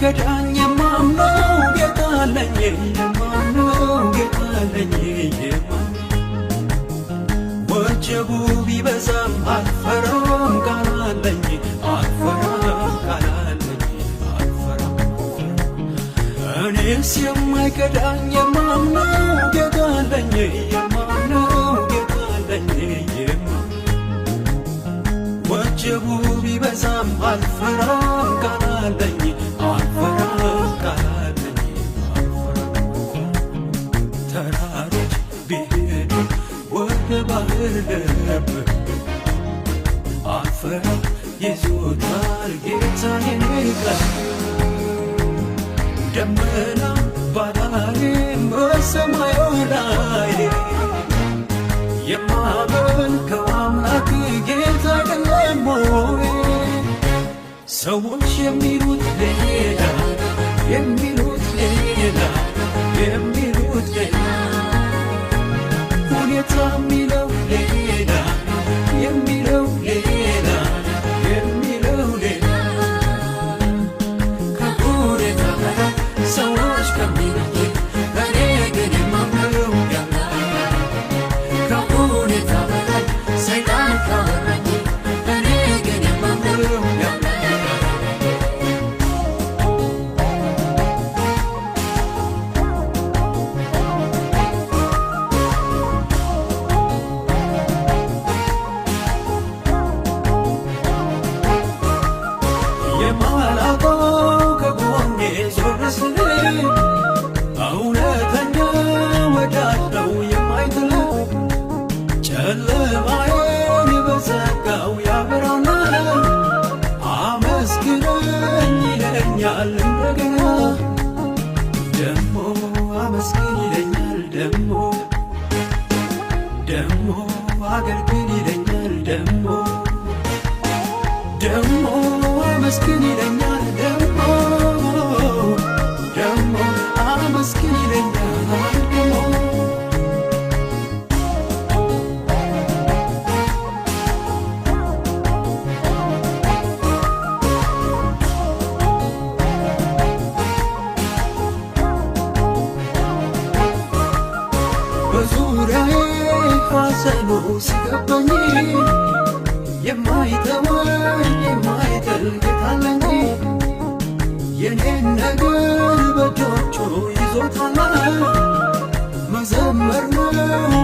የማይከዳኝ የማምነው ጌታ አለኝ የማምነው ጌታ አለኝ ወጀቡ ቢበዛም አልፈራም ቃል አለኝ አልፈራም ቃል አለኝ አልፈራም እኔስ የማይከዳኝ የማምነው ጌታ አለኝ የማምነው ጌታ አለኝ ወጀቡ ቢበዛም አልፈራም ቃል አለኝ አልፈራም ቃል አለኝ አልፈራም ተራሮች ቢሄዱ ወደ ባህር ልብ አልፈራም ይዞታል ጌታዬን ቃል ደመና ባዳሪም በሰማዩ ላይ የማመልከው አምላክ ጌታ አይደለም ወይ? ሰዎች የሚሉት ሌላ የሚሉት ሌላ የሚሉት ሌላ ሁኔታ የሚለው ሌላ የሚለው ሌላ የሚለው ሌላ ከሁኔታ ጋር ሰዎች ከሚሉት እኔ ግን የማምነው ከሁኔታ በላይ ሰይጣን ካወራኝ እኔ ግን የማምነው የማላውቀው ከጎኔ ዞር ስል እውነተኛ ወዳጅ ነው የማይጥል ጨለማዬን በጸጋው ያበራል አመስግነኝ ይለኛል እንደገና ደሞ አመስግን ይለኛል ደሞ ደሞ አገልግል ይለኛል ደሞ ደሞ አመስግን ይለኛል ደሞ ደሞ አመስግን ይለኛል ደሞ በዙሪያዬ ሐዘኑ ሲከበኝ የማይተወኝ የማይጥል ጌታ አለኝ የኔን ነገር በእጆቹ ይዞታል መዘመር ነው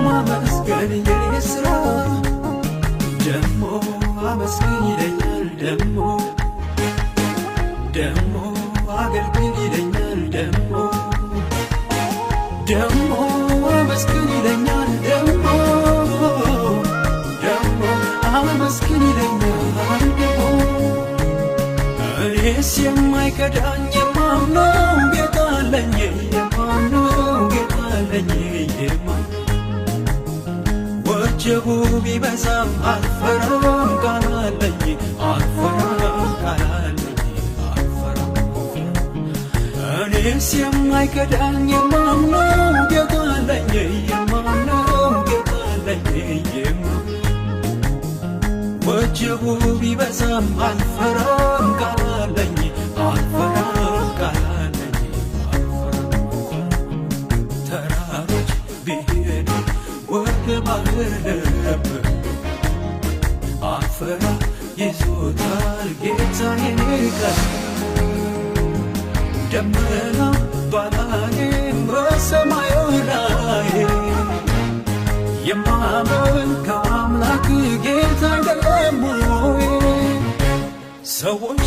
ማመስገን የኔ ሥራ ደሞ አመስግን ይለኛል ደሞ ደሞ አገልግል ይለኛል ደሞ ደሞ አመስግን ይለኛል ደሞ ደሞ አመስግን ይለኛል ደሞ እኔስ የማይከዳኝ የማምነው ጌታ አለኝ የማምነው ጌታ አለኝ ወጀቡ ቢበዛም አልፈራም ቃል አለኝ አልፈራም ቃል አለኝ አልፈራም እኔስ የማይከዳኝ የማምነው ጌታ አለኝ የማምነው ጌታ አለኝ ወጀቡ ቢበዛም አልፈራም ቃል አለኝ አልፈራም ቃል አለኝ አልፈራም ተራሮች ቢሄዱ ወደ ባህር ልብ አልፈራም ይዞታል ጌታዬን ቃል ደመና ባዳሪም በሰማዩ ላይ የማመልከው አምላክ ጌታ አይደለም ወይ? ሰዎች